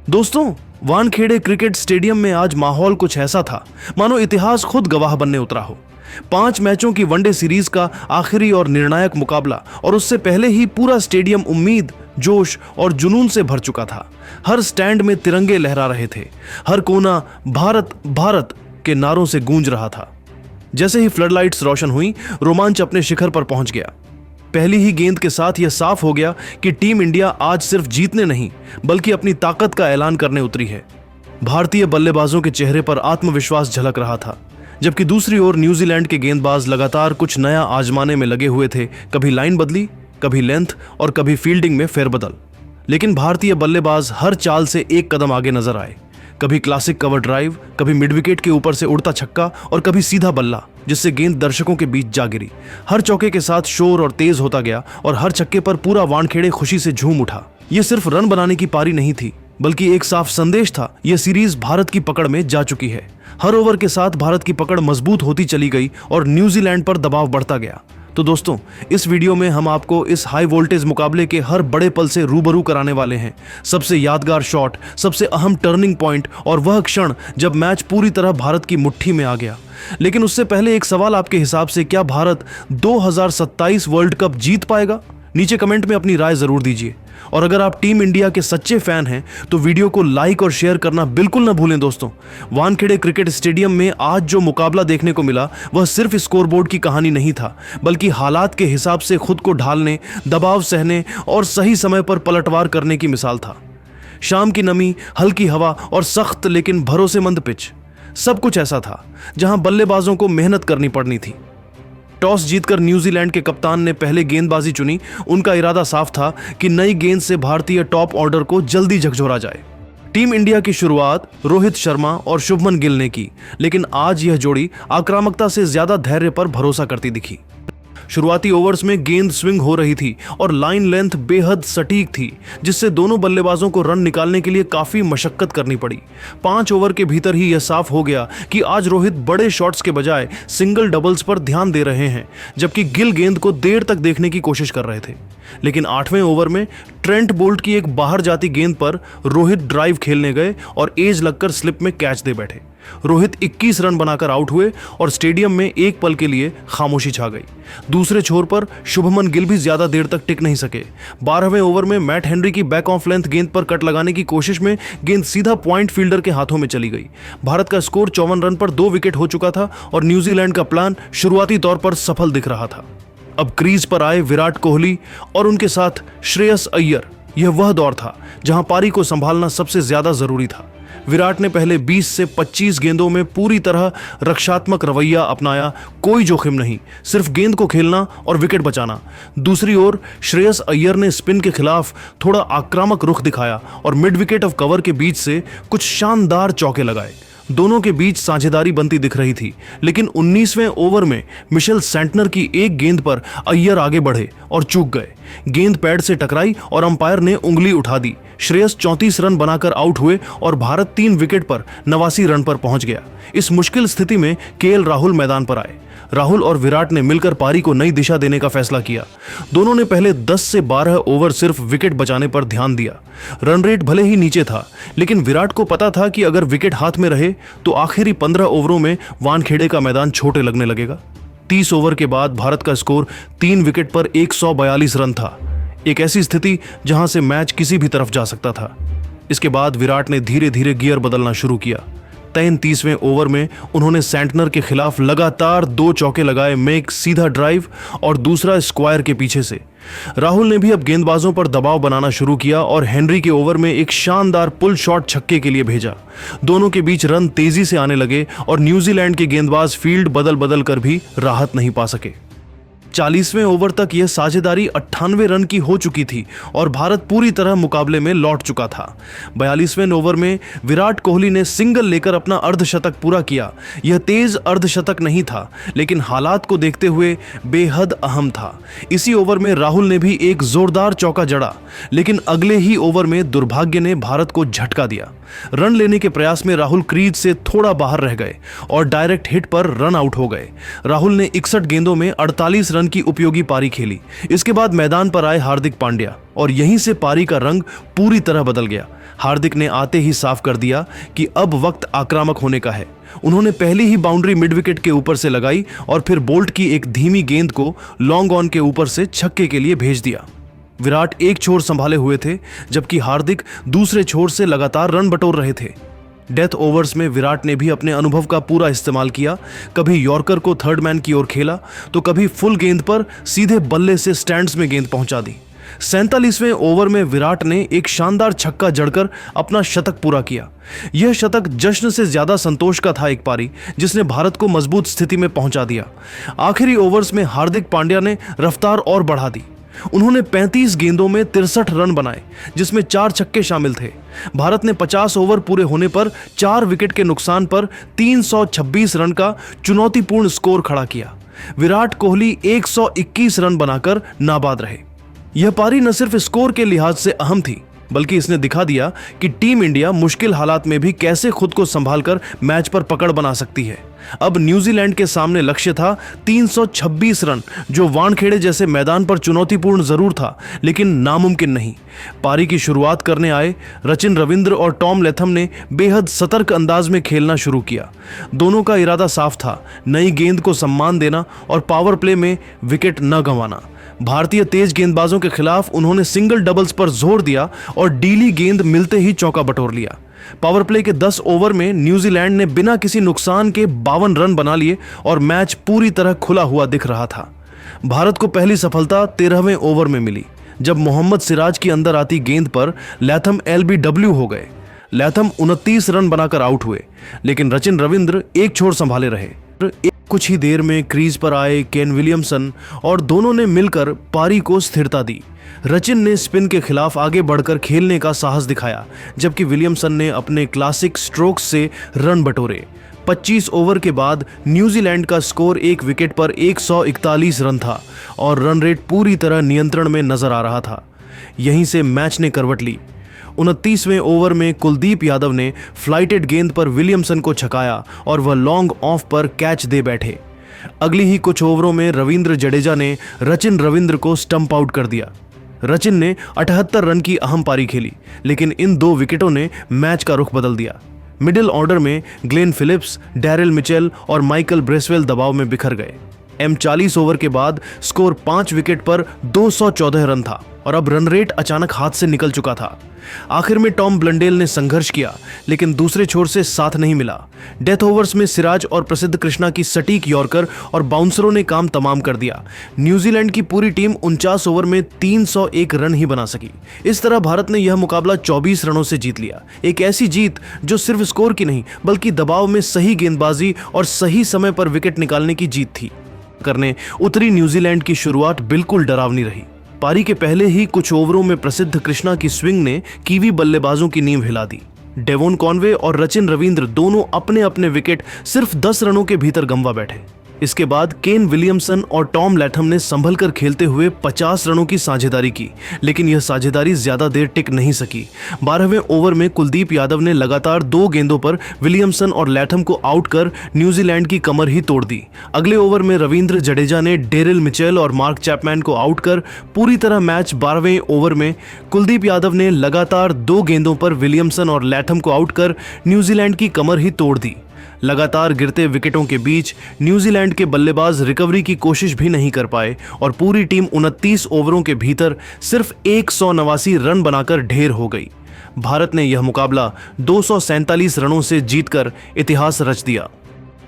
दोस्तों, Wankhede cricket stadium में आज माहौल कुछ ऐसा था मानो इतिहास खुद गवाह बनने उतरा हो। 5 मैचों की वनडे सीरीज का आखिरी और निर्णायक मुकाबला, और उससे पहले ही पूरा स्टेडियम उम्मीद, जोश और जुनून से भर चुका था। हर स्टैंड में तिरंगे लहरा रहे थे, हर कोना भारत भारत के नारों से गूंज रहा था। जैसे ही फ्लडलाइट्स रोशन हुई, रोमांच अपने शिखर पर पहुंच गया। पहली ही गेंद के साथ यह साफ हो गया कि टीम इंडिया आज सिर्फ जीतने नहीं बल्कि अपनी ताकत का ऐलान करने उतरी है। भारतीय बल्लेबाजों के चेहरे पर आत्मविश्वास झलक रहा था, जबकि दूसरी ओर न्यूजीलैंड के गेंदबाज लगातार कुछ नया आजमाने में लगे हुए थे। कभी लाइन बदली, कभी लेंथ और कभी फील्डिंग में फेरबदल। लेकिन भारतीय बल्लेबाज हर चाल से एक कदम आगे नजर आए। कभी क्लासिक कवर ड्राइव, कभी मिड विकेट के ऊपर से उड़ता छक्का और कभी सीधा बल्ला जिससे गेंद दर्शकों के बीच जा गिरी। हर चौके के साथ शोर और तेज होता गया और हर छक्के पर पूरा वानखेड़े खुशी से झूम उठा। यह सिर्फ रन बनाने की पारी नहीं थी, बल्कि एक साफ संदेश था। यह सीरीज भारत की पकड़ में जा चुकी है। हर ओवर के साथ भारत की पकड़ मजबूत होती चली गई और न्यूजीलैंड पर दबाव बढ़ता गया। तो दोस्तों, इस वीडियो में हम आपको इस हाई वोल्टेज मुकाबले के हर बड़े पल से रूबरू कराने वाले हैं। सबसे यादगार शॉट, सबसे अहम टर्निंग पॉइंट और वह क्षण जब मैच पूरी तरह भारत की मुट्ठी में आ गया। लेकिन उससे पहले एक सवाल आपके हिसाब से, क्या भारत 2027 वर्ल्ड कप जीत पाएगा? नीचे कमेंट में अपनी राय जरूर दीजिए। और अगर आप टीम इंडिया के सच्चे फैन हैं तो वीडियो को लाइक और शेयर करना बिल्कुल ना भूलें। दोस्तों, वानखेड़े क्रिकेट स्टेडियम में आज जो मुकाबला देखने को मिला वह सिर्फ स्कोरबोर्ड की कहानी नहीं था, बल्कि हालात के हिसाब से खुद को ढालने, दबाव सहने और सही समय पर पलटवार करने की मिसाल था। शाम की नमी, हल्की हवा और सख्त लेकिन भरोसेमंद पिच, सब कुछ ऐसा था जहां बल्लेबाजों को मेहनत करनी पड़नी थी। टॉस जीतकर न्यूजीलैंड के कप्तान ने पहले गेंदबाजी चुनी। उनका इरादा साफ था कि नई गेंद से भारतीय टॉप ऑर्डर को जल्दी झकझोरा जाए। टीम इंडिया की शुरुआत रोहित शर्मा और शुभमन गिल ने की, लेकिन आज यह जोड़ी आक्रामकता से ज्यादा धैर्य पर भरोसा करती दिखी। शुरुआती ओवर्स में गेंद स्विंग हो रही थी और लाइन लेंथ बेहद सटीक थी, जिससे दोनों बल्लेबाजों को रन निकालने के लिए काफी मशक्कत करनी पड़ी। 5 ओवर के भीतर ही यह साफ हो गया कि आज रोहित बड़े शॉट्स के बजाय सिंगल डबल्स पर ध्यान दे रहे हैं, जबकि गिल गेंद को देर तक देखने की कोशिश कर रहे थे। लेकिन 8वें ओवर में ट्रेंट बोल्ट की एक बाहर जाती गेंद पर रोहित ड्राइव खेलने गए और एज लगकर स्लिप में कैच दे बैठे। रोहित 21 रन बनाकर आउट हुए और स्टेडियम में एक पल के लिए खामोशी छा गई। दूसरे छोर पर शुभमन गिल भी ज्यादा देर तक टिक नहीं सके। 12वें ओवर में मैट हेनरी की बैक ऑफ लेंथ गेंद पर कट लगाने की कोशिश में गेंद सीधा पॉइंट फील्डर के हाथों में चली गई। भारत का स्कोर 54 रन पर 2 विकेट हो चुका था और न्यूजीलैंड का प्लान शुरुआती तौर पर सफल दिख रहा था। अब क्रीज पर आए विराट कोहली और उनके साथ श्रेयस अय्यर। यह वह दौर था जहां पारी को संभालना सबसे ज्यादा जरूरी था। विराट ने पहले 20 से 25 गेंदों में पूरी तरह रक्षात्मक रवैया अपनाया। कोई जोखिम नहीं, सिर्फ गेंद को खेलना और विकेट बचाना। दूसरी ओर श्रेयस अय्यर ने स्पिन के खिलाफ थोड़ा आक्रामक रुख दिखाया और मिड विकेट ऑफ कवर के बीच से कुछ शानदार चौके लगाए। दोनों के बीच साझेदारी बनती दिख रही थी, लेकिन 19वें ओवर में मिशेल सेंटनर की एक गेंद पर अय्यर आगे बढ़े और चूक गए। गेंद पैड से टकराई और अंपायर ने उंगली उठा दी। श्रेयस 34 रन बनाकर आउट हुए और भारत 3 विकेट पर 89 रन पर पहुंच गया। इस मुश्किल स्थिति में केएल राहुल मैदान पर आए। राहुल और विराट ने मिलकर पारी को नई दिशा देने का फैसला किया। दोनों ने पहले 10 से 12 ओवर सिर्फ विकेट बचाने पर ध्यान दिया। रन रेट भले ही नीचे था, लेकिन विराट को पता था कि अगर विकेट हाथ में रहे तो आखिरी 15 ओवरों में वानखेड़े का मैदान छोटे लगने लगेगा। 30 ओवर के बाद भारत का स्कोर 3 विकेट पर 142 रन था। एक ऐसी स्थिति जहां से मैच किसी भी तरफ जा सकता था। इसके बाद विराट ने धीरे धीरे गियर बदलना शुरू किया। 33वें ओवर में उन्होंने सेंटनर के खिलाफ लगातार 2 चौके लगाए, में एक सीधा ड्राइव और दूसरा स्क्वायर के पीछे से। राहुल ने भी अब गेंदबाजों पर दबाव बनाना शुरू किया और हेनरी के ओवर में एक शानदार पुल शॉट छक्के के लिए भेजा। दोनों के बीच रन तेजी से आने लगे और न्यूजीलैंड के गेंदबाज फील्ड बदल बदल कर भी राहत नहीं पा सके। 40वें ओवर तक यह साझेदारी 98 रन की हो चुकी थी और भारत पूरी तरह मुकाबले में लौट चुका था। 42वें ओवर में विराट कोहली ने सिंगल लेकर अपना अर्धशतक पूरा किया। यह तेज अर्धशतक नहीं था, लेकिन हालात को देखते हुए बेहद अहम था। इसी ओवर में राहुल ने भी एक जोरदार चौका जड़ा, लेकिन अगले ही ओवर में दुर्भाग्य ने भारत को झटका दिया। रन लेने के प्रयास में राहुल क्रीज से थोड़ा बाहर रह गए और डायरेक्ट हिट पर रन आउट हो गए। राहुल ने 61 गेंदों में 48 रन की उपयोगी पारी खेली। इसके बाद मैदान पर आए हार्दिक पांड्या और यहीं से पारी का रंग पूरी तरह बदल गया। हार्दिक ने आते ही साफ कर दिया कि अब वक्त आक्रामक होने का है। उन्होंने पहली ही बाउंड्री मिड विकेट के ऊपर से लगाई और फिर बोल्ट की एक धीमी गेंद को लॉन्ग ऑन के ऊपर से छक्के के लिए भेज दिया। विराट एक छोर संभाले हुए थे, जबकि हार्दिक दूसरे छोर से लगातार रन बटोर रहे थे। डेथ ओवर्स में विराट ने भी अपने अनुभव का पूरा इस्तेमाल किया। कभी यॉर्कर को थर्ड मैन की ओर खेला तो कभी फुल गेंद पर सीधे बल्ले से स्टैंड्स में गेंद पहुंचा दी। 47वें ओवर में विराट ने एक शानदार छक्का जड़कर अपना शतक पूरा किया। यह शतक जश्न से ज्यादा संतोष का था एक पारी, जिसने भारत को मजबूत स्थिति में पहुंचा दिया। आखिरी ओवर्स में हार्दिक पांड्या ने रफ्तार और बढ़ा दी। उन्होंने 35 गेंदों में 63 रन बनाए, जिसमें 4 छक्के शामिल थे। भारत ने 50 ओवर पूरे होने पर 4 विकेट के नुकसान पर 326 रन का चुनौतीपूर्ण स्कोर खड़ा किया। विराट कोहली 121 रन बनाकर नाबाद रहे। यह पारी न सिर्फ स्कोर के लिहाज से अहम थी, बल्कि इसने दिखा दिया कि टीम इंडिया मुश्किल हालात में भी कैसे खुद को संभालकर मैच पर पकड़ बना सकती है। अब न्यूजीलैंड के सामने लक्ष्य था 326 रन, जो वानखेड़े जैसे मैदान पर चुनौतीपूर्ण जरूर था, लेकिन नामुमकिन नहीं। पारी की शुरुआत करने आए रचिन रविंद्र और टॉम लेथम ने बेहद सतर्क अंदाज में खेलना शुरू किया। दोनों का इरादा साफ था, नई गेंद को सम्मान देना और पावर प्ले में विकेट न गंवाना। भारतीय तेज गेंदबाजों के खिलाफ उन्होंने सिंगल डबल्स पर जोर दिया और डीली गेंद मिलते ही चौका बटोर लिया। पावर प्ले के 10 ओवर में न्यूजीलैंड ने बिना किसी नुकसान के 52 रन बना लिए और मैच पूरी तरह खुला हुआ दिख रहा था। भारत को पहली सफलता 13वें ओवर में मिली, जब मोहम्मद सिराज की अंदर आती गेंद पर लैथम LBW हो गए। लैथम 29 रन बनाकर आउट हुए, लेकिन रचिन रविंद्र एक छोर संभाले रहे। कुछ ही देर में क्रीज पर आए केन विलियमसन और दोनों ने मिलकर पारी को स्थिरता दी। रचिन ने स्पिन के खिलाफ आगे बढ़कर खेलने का साहस दिखाया, जबकि विलियमसन ने अपने क्लासिक स्ट्रोक्स से रन बटोरे। 25 ओवर के बाद न्यूजीलैंड का स्कोर एक विकेट पर 141 रन था और रन रेट पूरी तरह नियंत्रण में नजर आ रहा था। यहीं से मैच ने करवट ली। 29वें ओवर में कुलदीप यादव ने फ्लाइटेड गेंद पर विलियमसन को छकाया और वह लॉन्ग ऑफ पर कैच दे बैठे। अगली ही कुछ ओवरों में रविंद्र जडेजा ने रचिन रविंद्र को स्टंप आउट कर दिया। रचिन ने 78 रन की अहम पारी खेली, लेकिन इन 2 विकेटों ने मैच का रुख बदल दिया। मिडिल ऑर्डर में ग्लेन फिलिप्स, डैरिल मिचेल और माइकल ब्रेसवेल दबाव में बिखर गए। 40 ओवर के बाद स्कोर 5 विकेट पर 214 रन था और अब रन रेट अचानक हाथ से निकल चुका था। आखिर में टॉम ब्लंडेल ने संघर्ष किया, लेकिन दूसरे छोर से साथ नहीं मिला। डेथ ओवर्स में सिराज और प्रसिद्ध कृष्णा की सटीक यॉर्कर और बाउंसरों ने काम तमाम कर दिया। न्यूजीलैंड की पूरी टीम 49 ओवर में 301 रन ही बना सकी। इस तरह भारत ने यह मुकाबला 24 रनों से जीत लिया। एक ऐसी जीत जो सिर्फ स्कोर की नहीं, बल्कि दबाव में सही गेंदबाजी और सही समय पर विकेट निकालने की जीत थी। करने उतरी न्यूजीलैंड की शुरुआत बिल्कुल डरावनी रही। पारी के पहले ही कुछ ओवरों में प्रसिद्ध कृष्णा की स्विंग ने कीवी बल्लेबाजों की नींव हिला दी। डेवोन कॉनवे और रचिन रविंद्र दोनों अपने अपने विकेट सिर्फ 10 रनों के भीतर गंवा बैठे। इसके बाद केन विलियमसन और टॉम लैथम ने संभल कर खेलते हुए 50 रनों की साझेदारी की, लेकिन यह साझेदारी ज्यादा देर टिक नहीं सकी। 12वें ओवर में कुलदीप यादव ने लगातार 2 गेंदों पर विलियमसन और लैथम को आउट कर न्यूजीलैंड की कमर ही तोड़ दी। अगले ओवर में रविंद्र जडेजा ने डेरिल मिचेल और मार्क चैपमैन को आउट कर पूरी तरह मैच 12वें ओवर में कुलदीप यादव ने लगातार 2 गेंदों पर विलियमसन और लैथम को आउट कर न्यूजीलैंड की कमर ही तोड़ दी। लगातार गिरते विकेटों के बीच न्यूजीलैंड के बल्लेबाज रिकवरी की कोशिश भी नहीं कर पाए और पूरी टीम 29 ओवरों के भीतर सिर्फ 189 रन बनाकर ढेर हो गई। भारत ने यह मुकाबला 247 रनों से जीतकर इतिहास रच दिया।